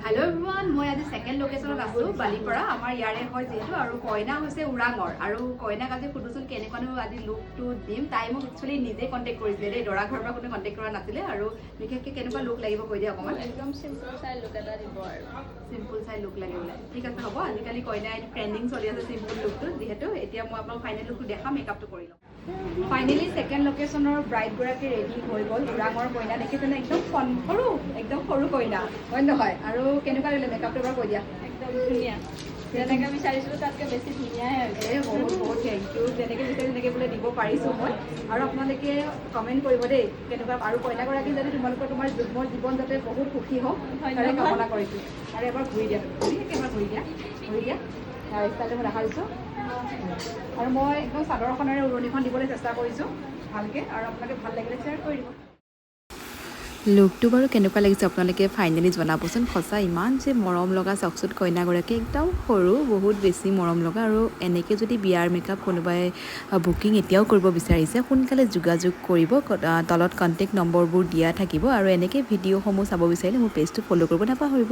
hello everyone मैं आज second लोकेशनत आसो बालीपरा आमार यारे হয় যেহেতু আৰু কইনা হৈছে উৰাঙৰ আৰু কইনাক আজি সুধুচোন কেনেকুৱানো আজি লুকটো দিম তাই মোক একচুৱেলি নিজে কণ্টেক্ট কৰিছিলে দেই দৰা ঘৰৰ পৰা কোনো কণ্টেক্ট কৰা নাছিলে আৰু বিশেষকৈ কেনেকুৱা লুক লাগিব কৈ দিয়া অকণমান একদম সিম্পল চাই লুক এটা দিব আৰু সিম্পল চাই লুক লাগে বোলে ঠিক আছে হ'ব আজিকালি কইনা ট্ৰেণ্ডিং চলি আছে সিম্পল লুকটো যিহেতু এতিয়া মই আপোনাক ফাইনেল লুকটো দেখাম মেকআপটো কৰি লওঁ ফাইনেলি সেকেন্ড লোকেশনৰ ব্ৰাইড গৰাকী ৰেডি হৈ গ'ল উৰাঙৰ কইনা দেখিছেনে একদম সৰু কইনা হয় নহয় আৰু কেনেকুৱা লাগিলে মেকআপটো এবাৰ কৈ দিয়া একদম ধুনীয়া যেনেকৈ বিচাৰিছিলোঁ তাতকৈ বেছি ধুনীয়াই হৈছে বহুত থেংক ইউ যেনেকৈ বিচাৰি তেনেকৈ বোলে দিব পাৰিছোঁ মই আৰু আপোনালোকে কমেণ্ট কৰিব দেই কেনেকুৱা আৰু কইনাগৰাকী যাতে তোমাৰ যুগ্মৰ জীৱন যাতে বহুত সুখী হওক তাৰে কামনা কৰিছোঁ আৰু এবাৰ ঘূৰি দিয়া এবাৰ ঘূৰি দিয়া ষ্টাইলটো মই দেখা দিছোঁ আৰু মই একদম চাদৰখনেৰে উৰণিখন দিবলৈ চেষ্টা কৰিছোঁ ভালকৈ আৰু আপোনালোকে ভাল লাগিলে শ্বেয়াৰ কৰি দিব লুকটো বাৰু কেনেকুৱা লাগিছে আপোনালোকে ফাইনেলি জনাবচোন সঁচা ইমান যে মৰম লগা চাওকচোন কইনাগৰাকী একদম সৰু বহুত বেছি মৰম লগা আৰু এনেকৈ যদি বিয়াৰ মেকআপ কোনোবাই বুকিং এতিয়াও কৰিব বিচাৰিছে সোনকালে যোগাযোগ কৰিব তলত কণ্টেক্ট নম্বৰবোৰ দিয়া থাকিব আৰু এনেকৈ ভিডিঅ'সমূহ চাব বিচাৰিলে মোৰ পেজটো ফ'ল' কৰিব নাপাহৰিব